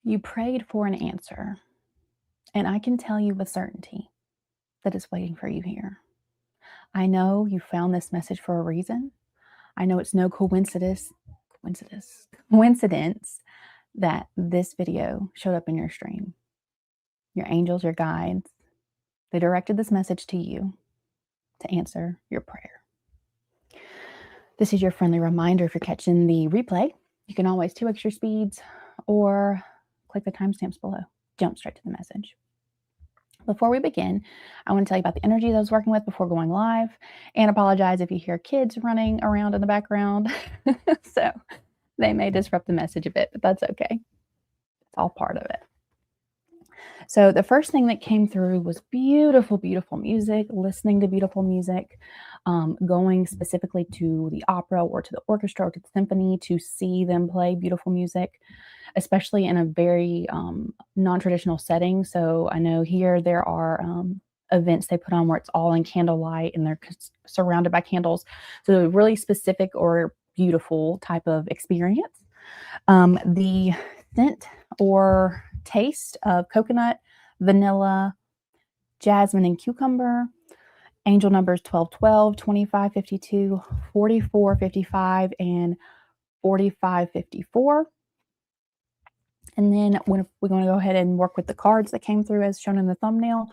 You prayed for an answer, and I can tell you with certainty that it's waiting for you here. I know you found this message for a reason. I know it's no coincidence that this video showed up in your stream. Your angels, your guides, they directed this message to you to answer your prayer. This is your friendly reminder. If you're catching the replay, you can always 2x your speeds or click the timestamps below. Jump straight to the message. Before we begin, I want to tell you about the energy that I was working with before going live, and apologize if you hear kids running around in the background. So they may disrupt the message a bit, but that's okay. It's all part of it. So the first thing that came through was beautiful, beautiful music, listening to beautiful music, going specifically to the opera or to the orchestra or to the symphony to see them play beautiful music, especially in a very non-traditional setting. So I know here there are events they put on where it's all in candlelight and they're surrounded by candles. So a really specific or beautiful type of experience. The scent or taste of coconut, vanilla, jasmine, and cucumber. Angel numbers 1212, 2552, 4455, and 4554. And then we're going to go ahead and work with the cards that came through as shown in the thumbnail.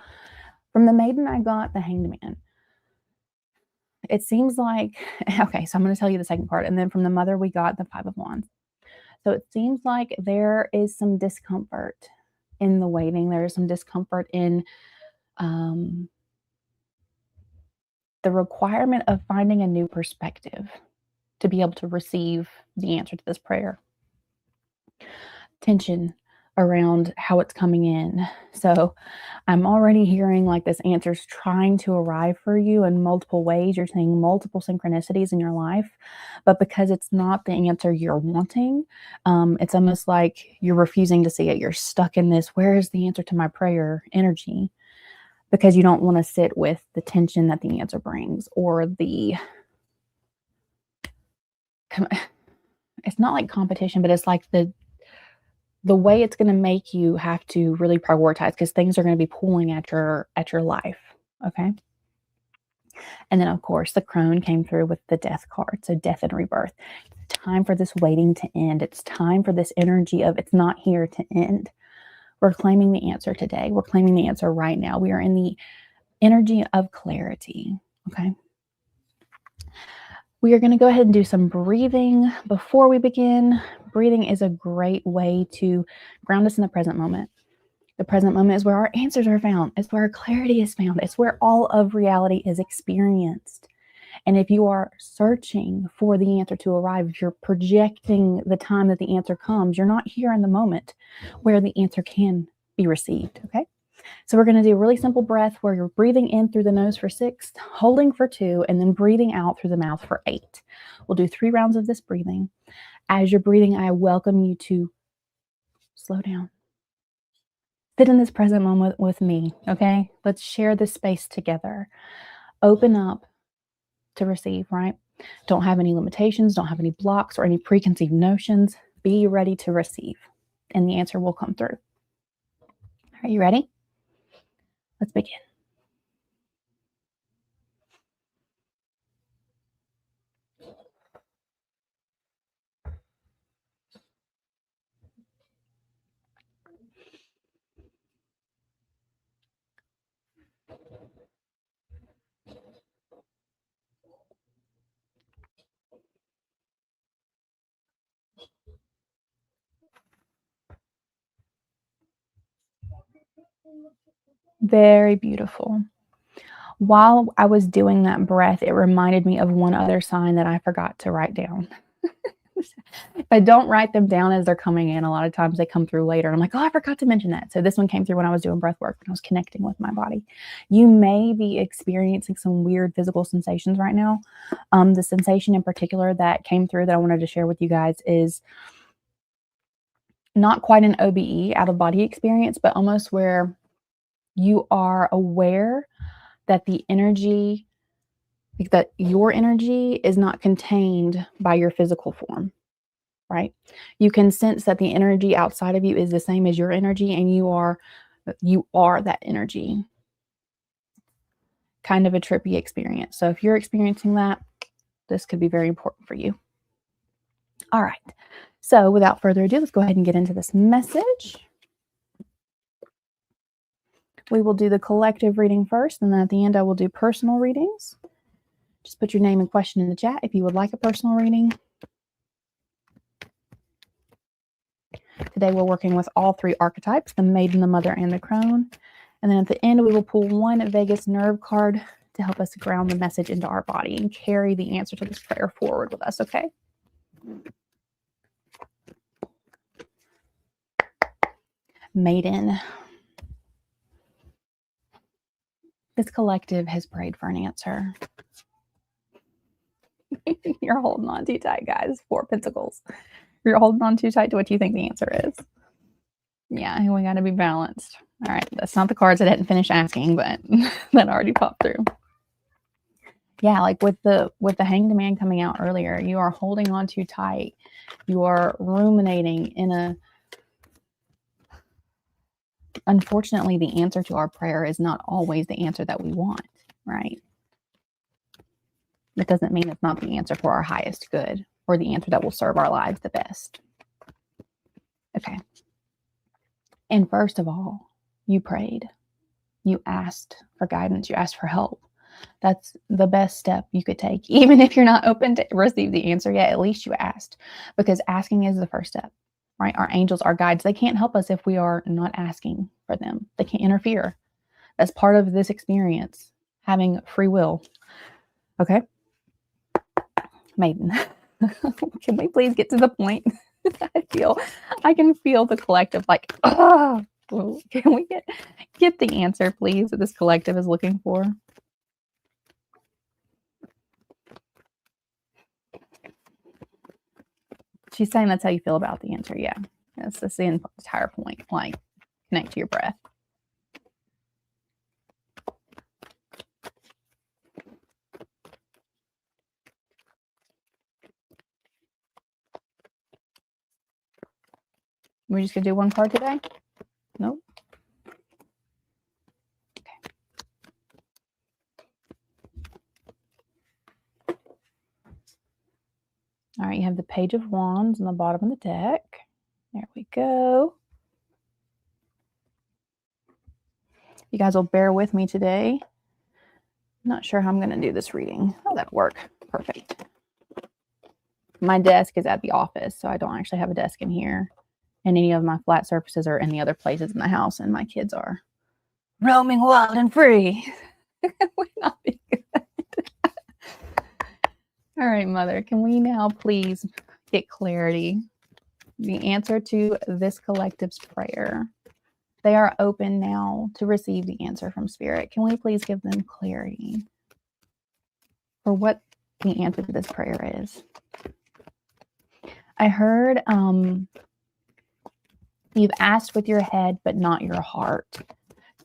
From the Maiden, I got the Hanged Man. It seems like, okay, so I'm going to tell you the second part. And then from the Mother, we got the Five of Wands. So it seems like there is some discomfort in the waiting. There is some discomfort in the requirement of finding a new perspective to be able to receive the answer to this prayer. Tension around how it's coming in. So I'm already hearing like this answer's trying to arrive for you in multiple ways. You're seeing multiple synchronicities in your life, but because it's not the answer you're wanting, it's almost like you're refusing to see it. You're stuck in this, where is the answer to my prayer energy? Because you don't want to sit with the tension that the answer brings, or it's not like competition, but it's like the way it's going to make you have to really prioritize, because things are going to be pulling at your life. Okay. And then of course the crone came through with the Death card. So death and rebirth. It's time for this waiting to end. It's time for this energy of it's not here to end. We're claiming the answer today. We're claiming the answer right now. We are in the energy of clarity. Okay. We are going to go ahead and do some breathing before we begin. Breathing is a great way to ground us in the present moment. The present moment is where our answers are found. It's where our clarity is found. It's where all of reality is experienced. And if you are searching for the answer to arrive, if you're projecting the time that the answer comes, you're not here in the moment where the answer can be received. Okay. So we're going to do a really simple breath where you're breathing in through the nose for 6, holding for 2, and then breathing out through the mouth for 8. We'll do 3 rounds of this breathing. As you're breathing, I welcome you to slow down. Sit in this present moment with me, okay? Let's share this space together. Open up to receive, right? Don't have any limitations, don't have any blocks or any preconceived notions. Be ready to receive, and the answer will come through. Are you ready? Let's begin. Very beautiful. While I was doing that breath, it reminded me of one other sign that I forgot to write down. If I don't write them down as they're coming in, a lot of times they come through later. I'm like, oh, I forgot to mention that. So this one came through when I was doing breath work, when I was connecting with my body. You may be experiencing some weird physical sensations right now. The sensation in particular that came through that I wanted to share with you guys is not quite an OBE, out of body experience, but almost where you are aware that the energy, that your energy is not contained by your physical form. right? You can sense that the energy outside of you is the same as your energy, and you are that energy. Kind of a trippy experience. So if you're experiencing that, this could be very important for you. All right. So without further ado, let's go ahead and get into this message. We will do the collective reading first, and then at the end I will do personal readings. Just put your name and question in the chat if you would like a personal reading. Today we're working with all three archetypes, the Maiden, the Mother, and the Crone. And then at the end we will pull one vagus nerve card to help us ground the message into our body and carry the answer to this prayer forward with us, okay? Maiden. This collective has prayed for an answer. You're holding on too tight, guys. 4 Pentacles. You're holding on too tight to what you think the answer is. Yeah, we got to be balanced. All right, that's not the cards I didn't finish asking, but that already popped through. Yeah, like with the Hanged Man coming out earlier, you are holding on too tight. You are ruminating in a... Unfortunately, the answer to our prayer is not always the answer that we want, right? That doesn't mean it's not the answer for our highest good or the answer that will serve our lives the best. Okay. And first of all, you prayed. You asked for guidance. You asked for help. That's the best step you could take. Even if you're not open to receive the answer yet, at least you asked, because asking is the first step, right? Our angels, our guides, they can't help us if we are not asking for them. They can't interfere. That's part of this experience, having free will. Okay? Maiden. Can we please get to the point? I can feel the collective like, oh, can we get the answer, please, that this collective is looking for? She's saying that's how you feel about the answer. Yeah, that's the entire point. Like, connect to your breath. We're just gonna do one card today? Nope. Okay. All right, you have the Page of Wands on the bottom of the deck. There we go. You guys will bear with me today. I'm not sure how I'm going to do this reading. Oh, that'll work. Perfect. My desk is at the office, so I don't actually have a desk in here. And any of my flat surfaces are in the other places in the house, and my kids are roaming wild and free. Would not be good. All right, Mother, can we now please get clarity? The answer to this collective's prayer. They are open now to receive the answer from Spirit. Can we please give them clarity for what the answer to this prayer is? I heard you've asked with your head, but not your heart.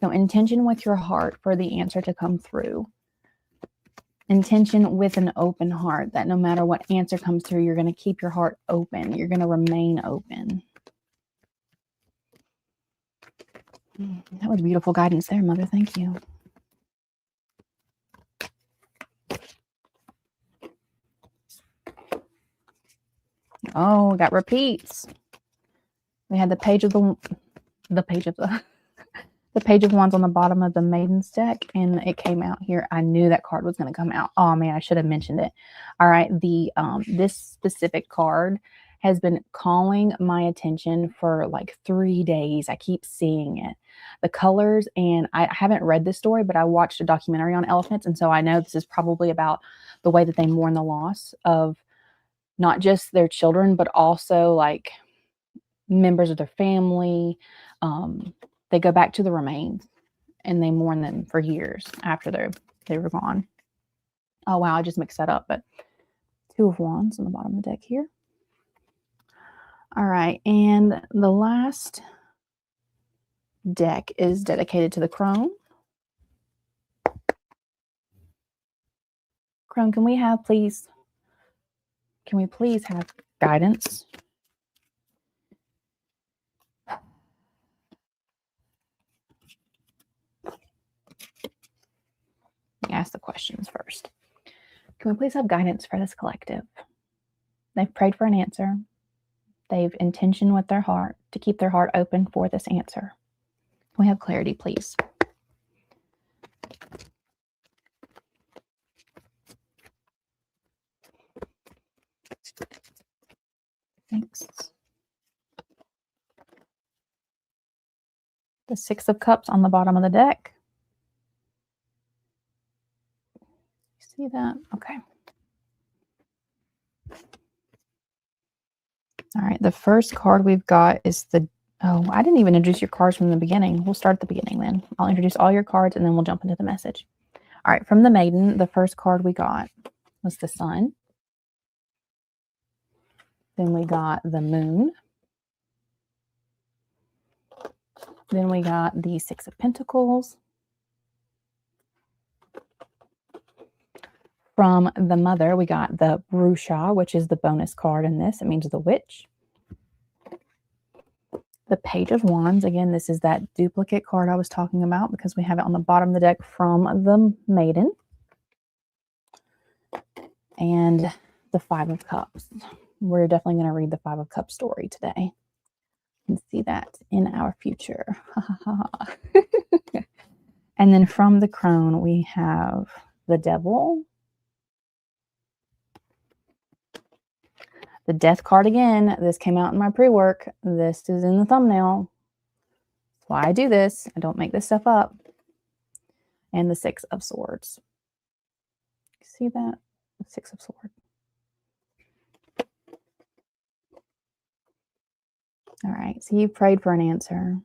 So intention with your heart for the answer to come through. Intention with an open heart, that no matter what answer comes through, you're going to keep your heart open. You're going to remain open. That was beautiful guidance there, Mother. Thank you. Oh, we got repeats. We had the Page of the Page of Wands on the bottom of the Maiden's deck, and it came out here. I knew that card was going to come out. Oh man, I should have mentioned it. All right, this specific card has been calling my attention for like 3 days. I keep seeing it. The colors, and I haven't read this story, but I watched a documentary on elephants, and so I know this is probably about the way that they mourn the loss of not just their children, but also like members of their family. They go back to the remains and they mourn them for years after they were gone. Oh wow, I just mixed that up, but 2 of Wands on the bottom of the deck here. All right, and the last deck is dedicated to the Crone. Crone, can we please have guidance questions first. Can we please have guidance for this collective? They've prayed for an answer. They've intentioned with their heart to keep their heart open for this answer. Can we have clarity, please? Thanks. The Six of Cups on the bottom of the deck. See that? Okay. All right. The first card we've got is the, oh, I didn't even introduce your cards from the beginning. We'll start at the beginning then. I'll introduce all your cards and then we'll jump into the message. All right. From the Maiden, the first card we got was the Sun. Then we got the Moon. Then we got the Six of Pentacles. From the Mother, we got the Brusha, which is the bonus card in this. It means the Witch. The Page of Wands. Again, this is that duplicate card I was talking about because we have it on the bottom of the deck from the Maiden. And the Five of Cups. We're definitely going to read the Five of Cups story today and see that in our future. And then from the Crone, we have the Devil. The Death card again. This came out in my pre-work. This is in the thumbnail. That's why I do this. I don't make this stuff up. And the Six of Swords. See that? The Six of Swords. All right. So you've prayed for an answer.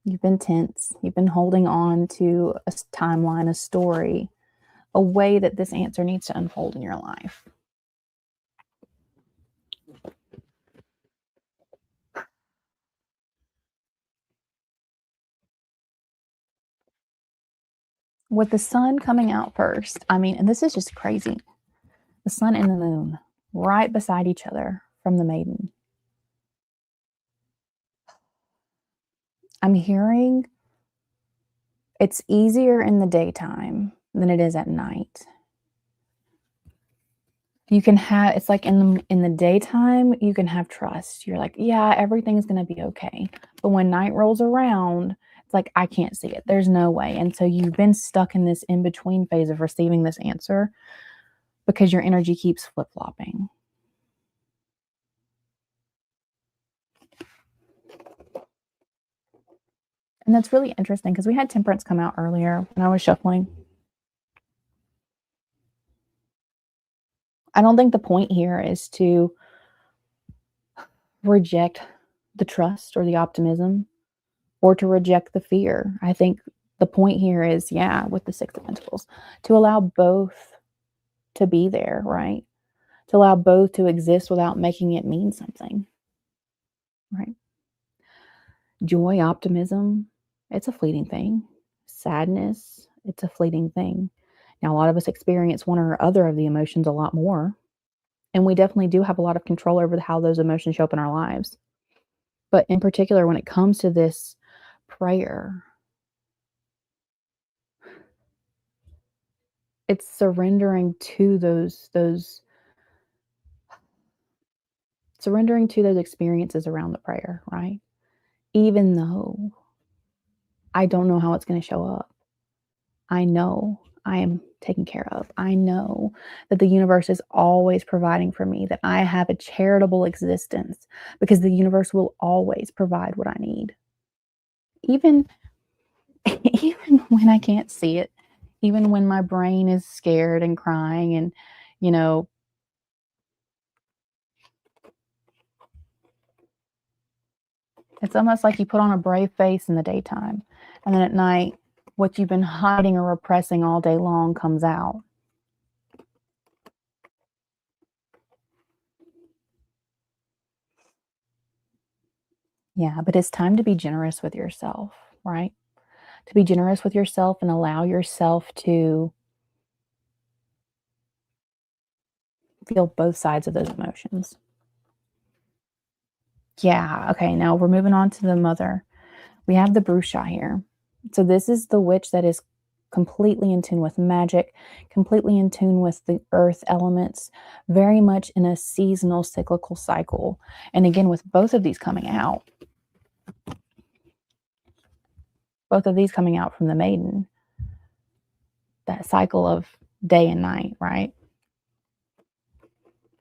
You've been tense. You've been holding on to a timeline, a story, a way that this answer needs to unfold in your life. With the Sun coming out first, I mean, and this is just crazy. The Sun and the Moon right beside each other from the Maiden. I'm hearing it's easier in the daytime than it is at night. You can have, it's like in the daytime, you can have trust. You're like, yeah, everything's going to be okay. But when night rolls around, it's like, I can't see it. There's no way. And so you've been stuck in this in-between phase of receiving this answer because your energy keeps flip-flopping. And that's really interesting because we had Temperance come out earlier when I was shuffling. I don't think the point here is to reject the trust or the optimism or to reject the fear. I think the point here is, yeah, with the Six of Pentacles, to allow both to be there, right? To allow both to exist without making it mean something, right? Joy, optimism, it's a fleeting thing. Sadness, it's a fleeting thing. Now, a lot of us experience one or other of the emotions a lot more. And we definitely do have a lot of control over how those emotions show up in our lives. But in particular, when it comes to this prayer, it's surrendering to those surrendering to those experiences around the prayer, right? Even though I don't know how it's going to show up, I know I am taken care of. I know that the universe is always providing for me, that I have a charitable existence because the universe will always provide what I need. Even when I can't see it, even when my brain is scared and crying and, you know, it's almost like you put on a brave face in the daytime. And then at night, what you've been hiding or repressing all day long comes out. Yeah, but it's time to be generous with yourself, right? To be generous with yourself and allow yourself to feel both sides of those emotions. Yeah, okay, now we're moving on to the Mother. We have the Brusha here. So this is the witch that is completely in tune with magic, completely in tune with the earth elements, very much in a seasonal cyclical cycle. And again, with both of these coming out, both of these coming out from the maiden, that cycle of day and night, right?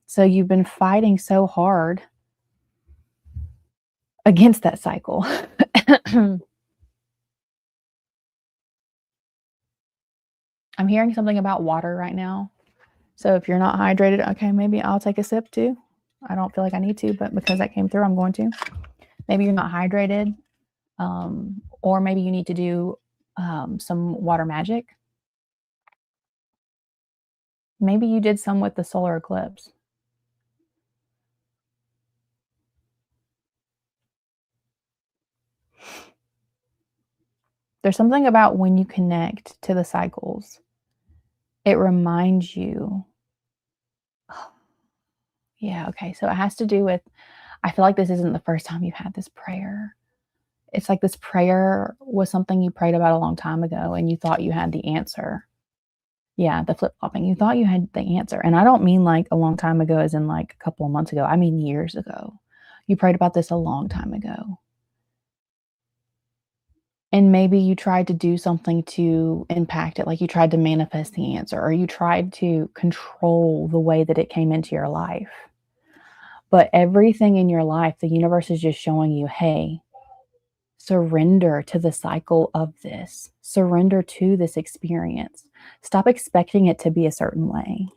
So you've been fighting so hard against that cycle. I'm hearing something about water right now. So if you're not hydrated, okay, maybe I'll take a sip too. I don't feel like I need to, but because that came through, I'm going to. Maybe you're not hydrated, or maybe you need to do some water magic. Maybe you did some with the solar eclipse. There's something about when you connect to the cycles, it reminds you. Yeah, okay. So it has to do with, I feel like this isn't the first time you've had this prayer. It's like this prayer was something you prayed about a long time ago and you thought you had the answer. Yeah, the flip-flopping. You thought you had the answer. And I don't mean like a long time ago as in like a couple of months ago. I mean years ago. You prayed about this a long time ago. And maybe you tried to do something to impact it, like you tried to manifest the answer or you tried to control the way that it came into your life. But everything in your life, the universe is just showing you, hey, surrender to the cycle of this. Surrender to this experience. Stop expecting it to be a certain way.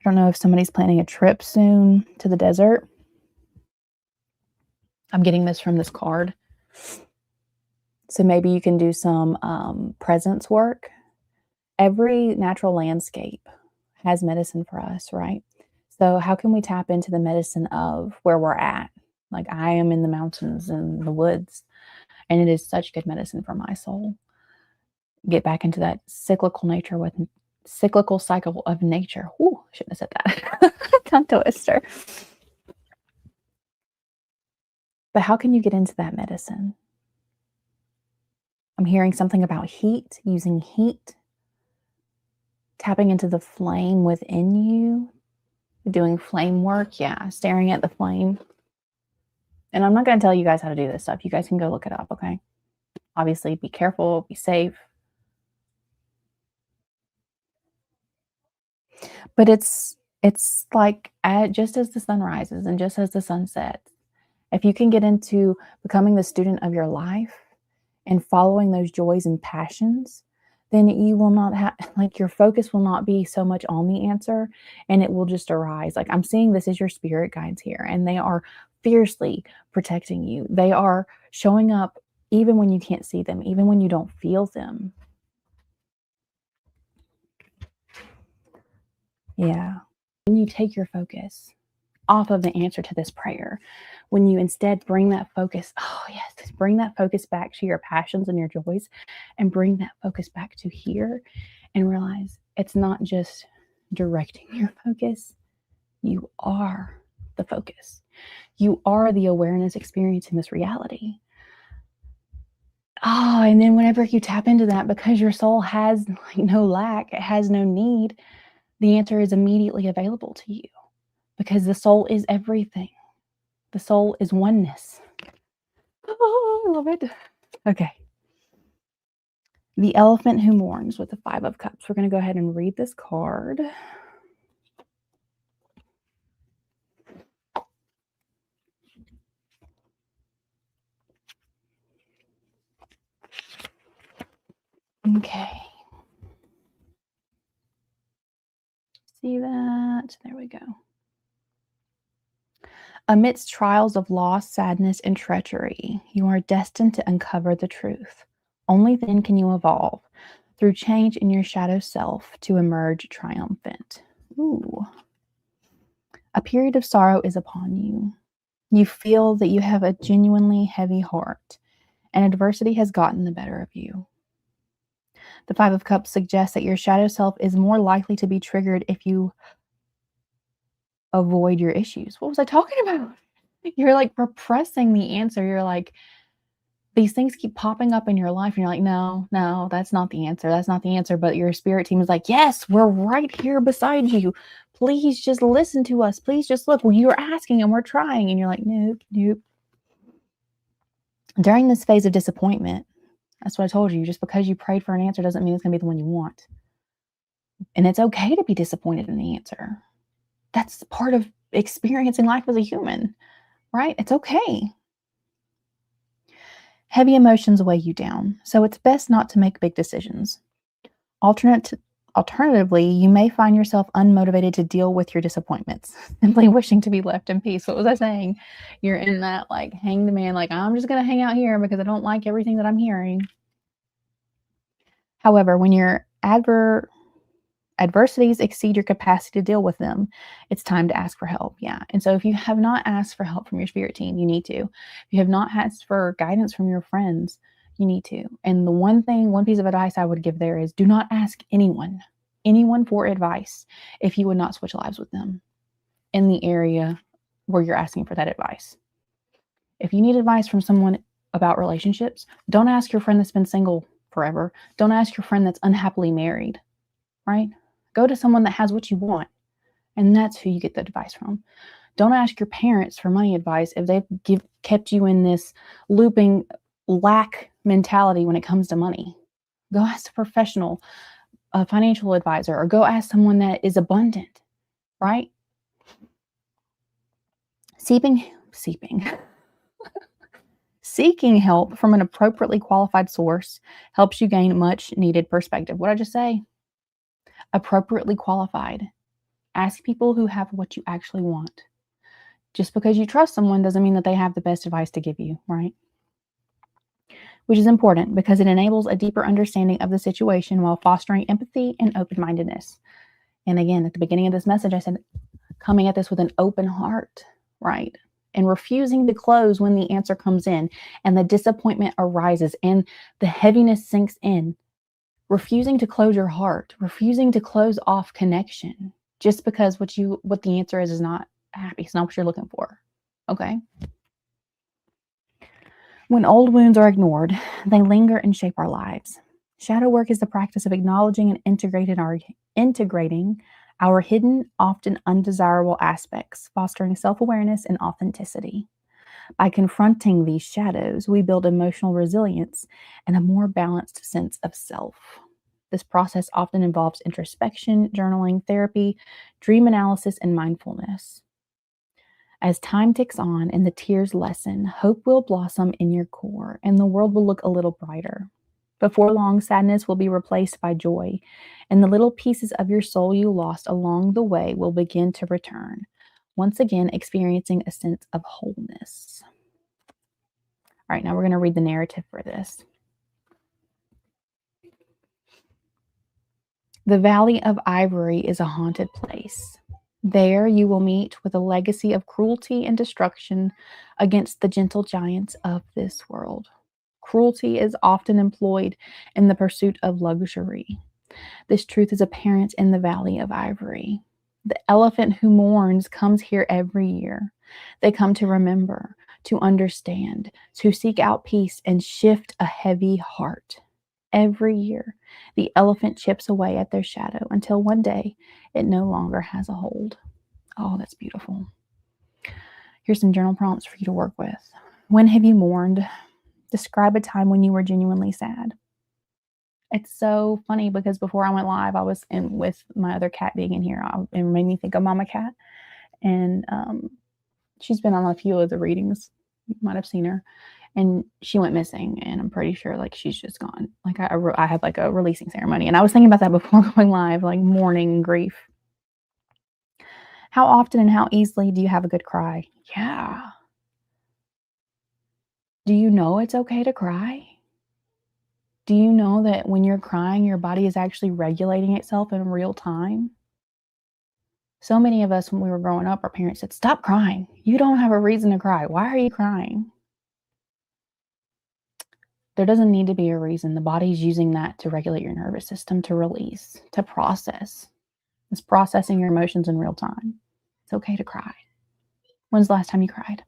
I don't know if somebody's planning a trip soon to the desert. I'm getting this from this card. So maybe you can do some presence work. Every natural landscape has medicine for us, right? So how can we tap into the medicine of where we're at? Like I am in the mountains and the woods, and it is such good medicine for my soul. Get back into that cyclical nature with cyclical cycle of nature. Ooh, shouldn't have said that. Tongue twister. But how can you get into that medicine? I'm hearing something about heat, using heat, tapping into the flame within you, doing flame work. Yeah, staring at the flame. And I'm not going to tell you guys how to do this stuff. You guys can go look it up, okay? Obviously, be careful, be safe. But it's like just as the sun rises and just as the sun sets, if you can get into becoming the student of your life and following those joys and passions, then you will not have, like, your focus will not be so much on the answer and it will just arise. Like, I'm seeing this as your spirit guides here, and they are fiercely protecting you. They are showing up even when you can't see them, even when you don't feel them. Yeah. When you take your focus off of the answer to this prayer, when you instead bring that focus, oh yes, bring that focus back to your passions and your joys, and bring that focus back to here, and realize it's not just directing your focus, you are the focus. You are the awareness experiencing this reality. Oh, and then whenever you tap into that, because your soul has like no lack, it has no need, the answer is immediately available to you because the soul is everything. The soul is oneness. Oh, I love it. Okay. The elephant who mourns with the 5 of Cups. We're going to go ahead and read this card. Okay. See that? There we go. Amidst trials of loss, sadness, and treachery, you are destined to uncover the truth. Only then can you evolve through change in your shadow self to emerge triumphant. Ooh. A period of sorrow is upon you. You feel that you have a genuinely heavy heart, and adversity has gotten the better of you. The 5 of Cups suggests that your shadow self is more likely to be triggered if you avoid your issues. What was I talking about? You're like repressing the answer. You're like, these things keep popping up in your life, and you're like, no, no, that's not the answer. That's not the answer. But your spirit team is like, yes, we're right here beside you. Please just listen to us. Please just look. Well, you're asking and we're trying. And you're like, nope, nope. During this phase of disappointment, that's what I told you. Just because you prayed for an answer doesn't mean it's going to be the one you want. And it's okay to be disappointed in the answer. That's part of experiencing life as a human, right? It's okay. Heavy emotions weigh you down, so it's best not to make big decisions. Alternatively, you may find yourself unmotivated to deal with your disappointments, simply wishing to be left in peace. What was I saying? You're in that like hang the man, like I'm just going to hang out here because I don't like everything that I'm hearing. However, when your adversities exceed your capacity to deal with them, it's time to ask for help. Yeah. And so if you have not asked for help from your spirit team, you need to. If you have not asked for guidance from your friends, you need to. And the one piece of advice I would give there is do not ask anyone for advice if you would not switch lives with them in the area where you're asking for that advice. If you need advice from someone about relationships, don't ask your friend that's been single forever. Don't ask your friend that's unhappily married, right? Go to someone that has what you want, and that's who you get the advice from. Don't ask your parents for money advice if they've kept you in this looping lack mentality when it comes to money. Go ask a professional, a financial advisor, or go ask someone that is abundant, right? Seeking help from an appropriately qualified source helps you gain much needed perspective. What did I just say? Appropriately qualified. Ask people who have what you actually want. Just because you trust someone doesn't mean that they have the best advice to give you, right? Which is important because it enables a deeper understanding of the situation while fostering empathy and open-mindedness. And again, at the beginning of this message, I said, coming at this with an open heart, right? And refusing to close when the answer comes in and the disappointment arises and the heaviness sinks in. Refusing to close your heart, refusing to close off connection just because what the answer is not happy. It's not what you're looking for. Okay? When old wounds are ignored, they linger and shape our lives. Shadow work is the practice of acknowledging and integrating our hidden, often undesirable aspects, fostering self-awareness and authenticity. By confronting these shadows, we build emotional resilience and a more balanced sense of self. This process often involves introspection, journaling, therapy, dream analysis, and mindfulness. As time ticks on and the tears lessen, hope will blossom in your core and the world will look a little brighter. Before long, sadness will be replaced by joy, and the little pieces of your soul you lost along the way will begin to return, once again experiencing a sense of wholeness. All right, now we're going to read the narrative for this. The Valley of Ivory is a haunted place. There you will meet with a legacy of cruelty and destruction against the gentle giants of this world. Cruelty is often employed in the pursuit of luxury. This truth is apparent in the Valley of Ivory. The elephant who mourns comes here every year. They come to remember, to understand, to seek out peace and shift a heavy heart. Every year, the elephant chips away at their shadow until one day it no longer has a hold. Oh, that's beautiful. Here's some journal prompts for you to work with. When have you mourned? Describe a time when you were genuinely sad. It's so funny because before I went live, I was in with my other cat being in here. It made me think of Mama Cat. And she's been on a few of the readings. You might have seen her. And she went missing. And I'm pretty sure like she's just gone. Like I had like a releasing ceremony. And I was thinking about that before going live, like mourning and grief. How often and how easily do you have a good cry? Yeah. Do you know it's okay to cry? Do you know that when you're crying, your body is actually regulating itself in real time? So many of us, when we were growing up, our parents said, stop crying. You don't have a reason to cry. Why are you crying? There doesn't need to be a reason. The body's using that to regulate your nervous system, to release, to process. It's processing your emotions in real time. It's okay to cry. When's the last time you cried?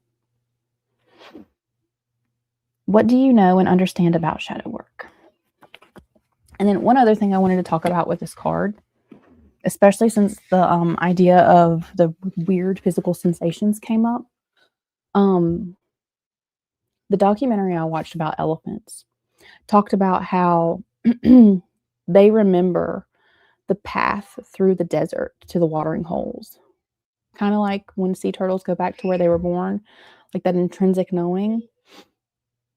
What do you know and understand about shadow work? And then one other thing I wanted to talk about with this card, especially since the idea of the weird physical sensations came up. The documentary I watched about elephants talked about how they remember the path through the desert to the watering holes. Kind of like when sea turtles go back to where they were born, like that intrinsic knowing.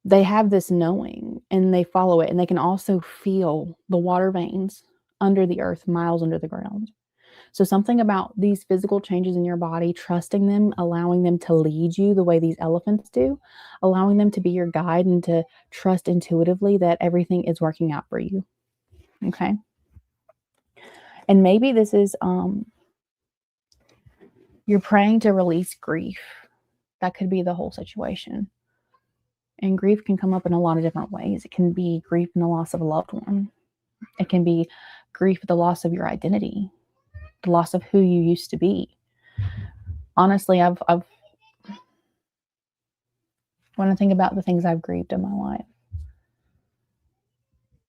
They have this knowing and they follow it, and they can also feel the water veins under the earth, miles under the ground. So something about these physical changes in your body, trusting them, allowing them to lead you the way these elephants do, allowing them to be your guide and to trust intuitively that everything is working out for you. Okay. And maybe this is you're praying to release grief. That could be the whole situation. And grief can come up in a lot of different ways. It can be grief in the loss of a loved one. It can be grief at the loss of your identity, the loss of who you used to be. Honestly, I've when I think about the things I've grieved in my life,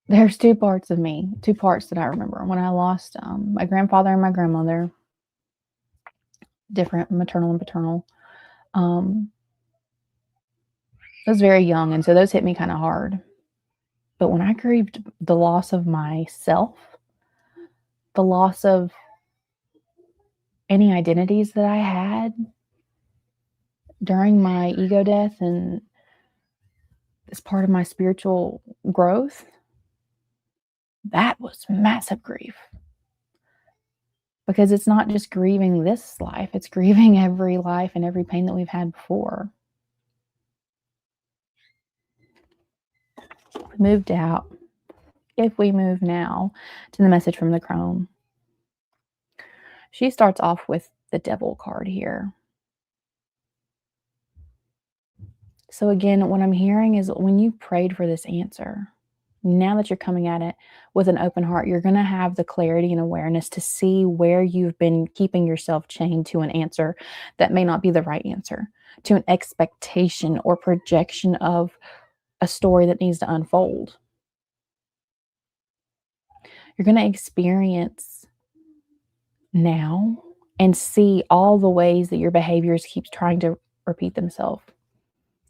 there's two parts of me, two parts that I remember. When I lost my grandfather and my grandmother, different maternal and paternal, I was very young, and so those hit me kind of hard. But when I grieved the loss of myself, the loss of any identities that I had during my ego death and as part of my spiritual growth, that was massive grief. Because it's not just grieving this life, it's grieving every life and every pain that we've had before. We moved out. If we move now to the message from the crone, she starts off with the devil card here. So again, what I'm hearing is when you prayed for this answer, now that you're coming at it with an open heart, you're going to have the clarity and awareness to see where you've been keeping yourself chained to an answer that may not be the right answer, to an expectation or projection of a story that needs to unfold. You're going to experience now and see all the ways that your behaviors keep trying to repeat themselves.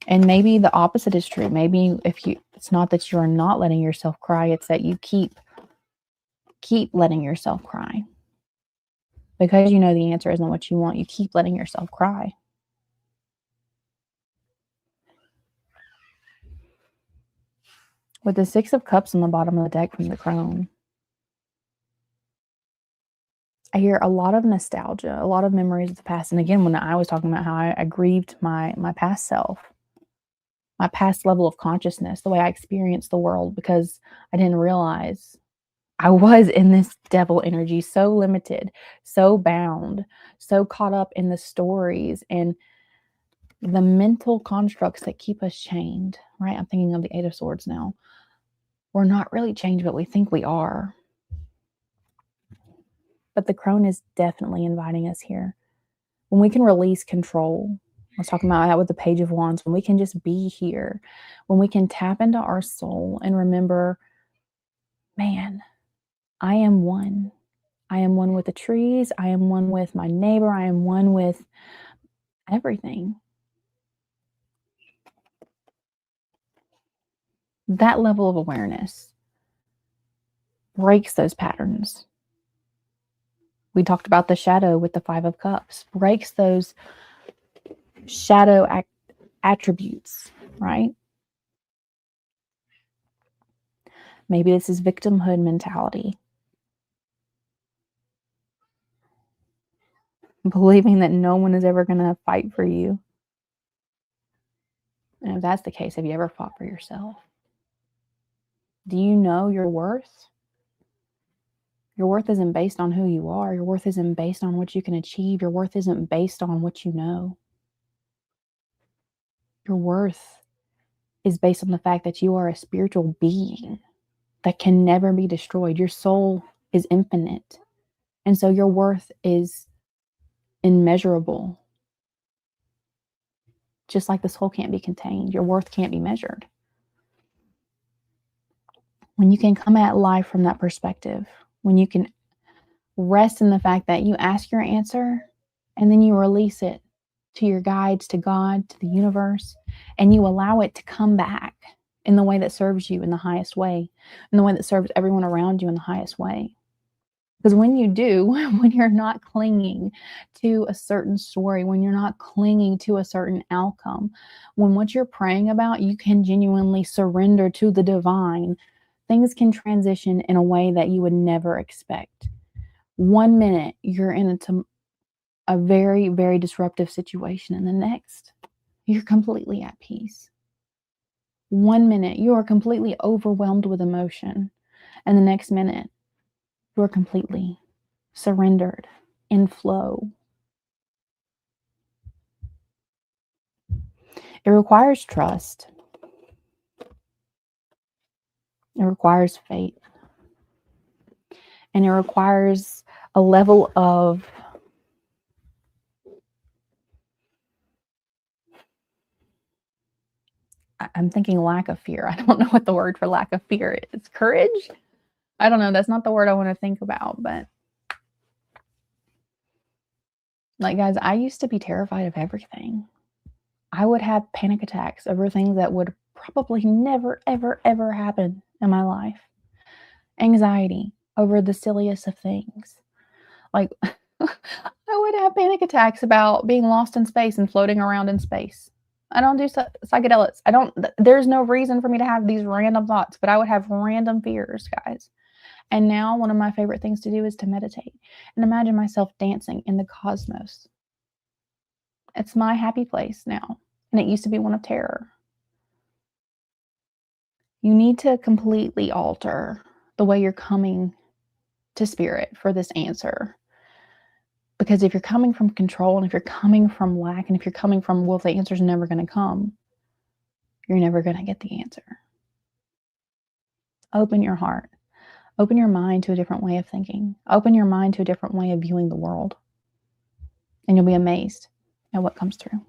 And maybe the opposite is true. Maybe it's not that you're not letting yourself cry, it's that you keep letting yourself cry. Because you know the answer isn't what you want, you keep letting yourself cry. With the Six of Cups on the bottom of the deck from the crone, I hear a lot of nostalgia, a lot of memories of the past. And again, when I was talking about how I grieved my past self, my past level of consciousness, the way I experienced the world, because I didn't realize I was in this devil energy, so limited, so bound, so caught up in the stories and the mental constructs that keep us chained, right? I'm thinking of the Eight of Swords now. We're not really chained, but we think we are. But the crone is definitely inviting us here. When we can release control, I was talking about that with the Page of Wands, when we can just be here, when we can tap into our soul and remember, man, I am one. I am one with the trees. I am one with my neighbor. I am one with everything. That level of awareness breaks those patterns. We talked about the shadow with the Five of Cups, breaks those shadow attributes, right? Maybe this is victimhood mentality. Believing that no one is ever going to fight for you. And if that's the case, have you ever fought for yourself? Do you know your worth? Your worth isn't based on who you are. Your worth isn't based on what you can achieve. Your worth isn't based on what you know. Your worth is based on the fact that you are a spiritual being that can never be destroyed. Your soul is infinite. And so your worth is immeasurable. Just like the soul can't be contained, your worth can't be measured. When you can come at life from that perspective, when you can rest in the fact that you ask your answer and then you release it to your guides, to God, to the universe, and you allow it to come back in the way that serves you in the highest way, in the way that serves everyone around you in the highest way. Because when you do, when you're not clinging to a certain story, when you're not clinging to a certain outcome, when what you're praying about, you can genuinely surrender to the divine, things can transition in a way that you would never expect. 1 minute, you're in a very, very disruptive situation, and the next, you're completely at peace. 1 minute, you are completely overwhelmed with emotion, and the next minute, you're completely surrendered in flow. It requires trust. It requires faith. And it requires a level of I'm thinking lack of fear. I don't know what the word for lack of fear is. Courage? I don't know. That's not the word I want to think about, but like, guys, I used to be terrified of everything. I would have panic attacks over things that would probably never, ever, ever happen in my life. Anxiety over the silliest of things. Like, I would have panic attacks about being lost in space and floating around in space. I don't do psychedelics. There's no reason for me to have these random thoughts, but I would have random fears, guys. And now one of my favorite things to do is to meditate and imagine myself dancing in the cosmos. It's my happy place now, and it used to be one of terror. You need to completely alter the way you're coming to spirit for this answer. Because if you're coming from control, and if you're coming from lack, and if you're coming from, well, the answer's never going to come, you're never going to get the answer. Open your heart. Open your mind to a different way of thinking. Open your mind to a different way of viewing the world. And you'll be amazed at what comes through.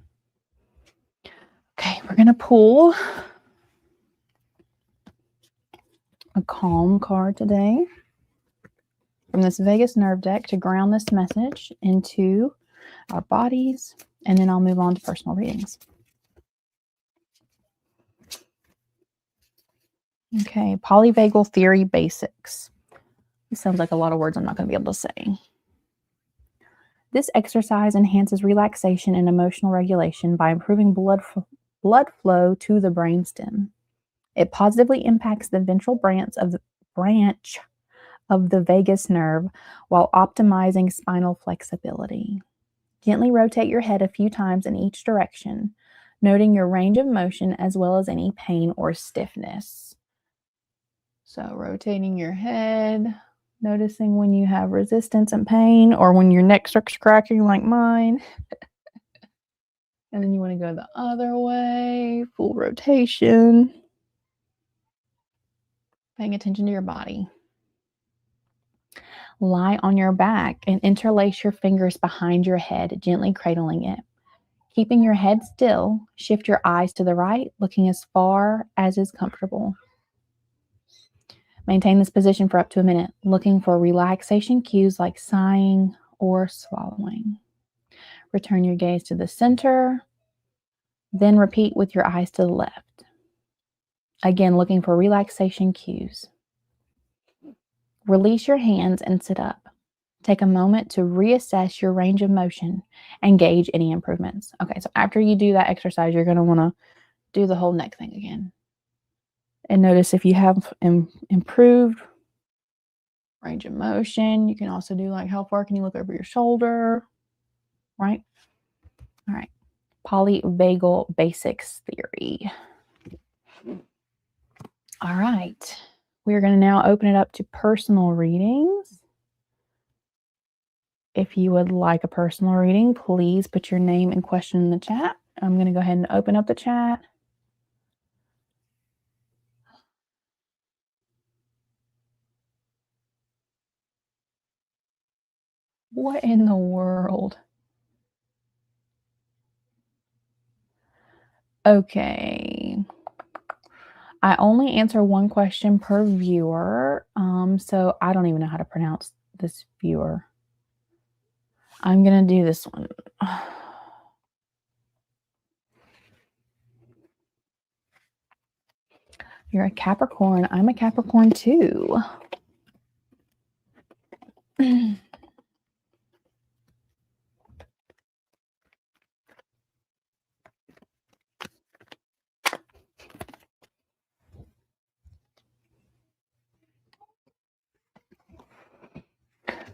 Okay, we're going to pull a calm card today from this Vagus nerve deck to ground this message into our bodies, and then I'll move on to personal readings. Okay, polyvagal theory basics. This sounds like a lot of words I'm not going to be able to say. This exercise enhances relaxation and emotional regulation by improving blood flow to the brainstem. It positively impacts the ventral branch of the vagus nerve while optimizing spinal flexibility. Gently rotate your head a few times in each direction, noting your range of motion as well as any pain or stiffness. So rotating your head, noticing when you have resistance and pain or when your neck starts cracking like mine. And then you want to go the other way, full rotation. Paying attention to your body. Lie on your back and interlace your fingers behind your head, gently cradling it. Keeping your head still, shift your eyes to the right, looking as far as is comfortable. Maintain this position for up to a minute, looking for relaxation cues like sighing or swallowing. Return your gaze to the center, then repeat with your eyes to the left. Again, looking for relaxation cues. Release your hands and sit up. Take a moment to reassess your range of motion and gauge any improvements. Okay, so after you do that exercise, you're going to want to do the whole neck thing again. And notice if you have improved range of motion. You can also do like how far can you look over your shoulder, right? All right. Polyvagal basics theory. All right. We're going to now open it up to personal readings. If you would like a personal reading, please put your name and question in the chat. I'm going to go ahead and open up the chat. What in the world? Okay. I only answer one question per viewer, so I don't even know how to pronounce this viewer. I'm going to do this one. You're a Capricorn. I'm a Capricorn too.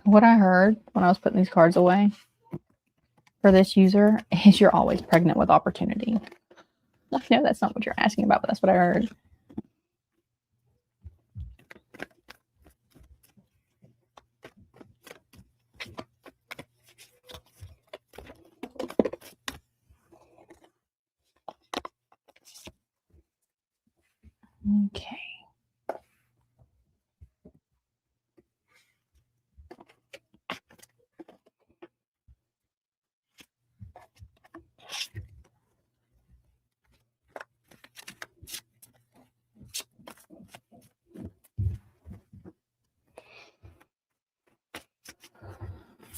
What I heard when I was putting these cards away for this user is you're always pregnant with opportunity. I know that's not what you're asking about, but that's what I heard. Okay.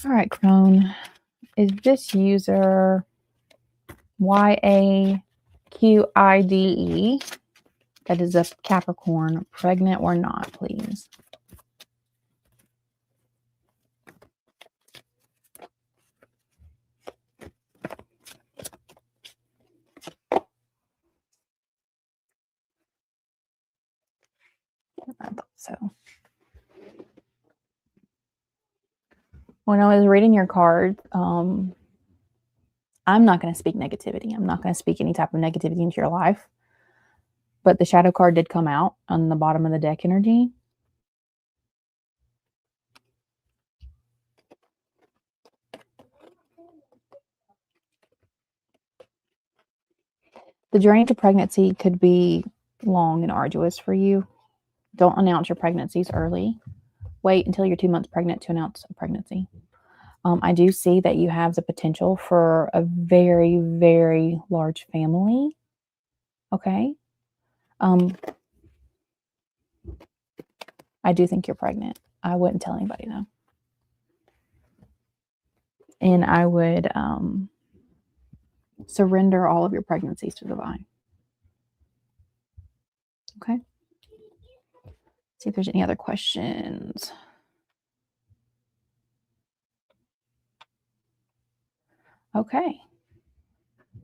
All right, Crone. Is this user YAQIDE, that is a Capricorn, pregnant or not, please? I thought so. When I was reading your card, I'm not going to speak negativity. I'm not going to speak any type of negativity into your life. But the shadow card did come out on the bottom of the deck energy. The journey to pregnancy could be long and arduous for you. Don't announce your pregnancies early. Wait until you're 2 months pregnant to announce a pregnancy. I do see that you have the potential for a very, very large family. Okay. I do think you're pregnant. I wouldn't tell anybody though. And I would surrender all of your pregnancies to the divine. Okay. See if there's any other questions. Okay.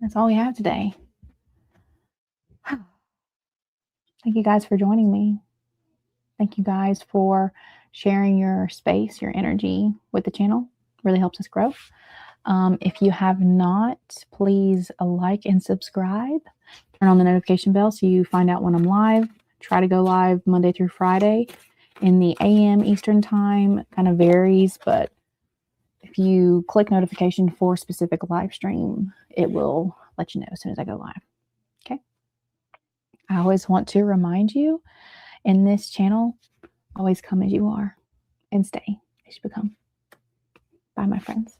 That's all we have today. Thank you guys for joining me. Thank you guys for sharing your space, your energy with the channel. Really helps us grow. If you have not, please like and subscribe. Turn on the notification bell so you find out when I'm live. Try to go live Monday through Friday in the AM Eastern time. Kind of varies, but if you click notification for a specific live stream, it will let you know as soon as I go live. Okay. I always want to remind you in this channel, always come as you are and stay as you become. Bye, my friends.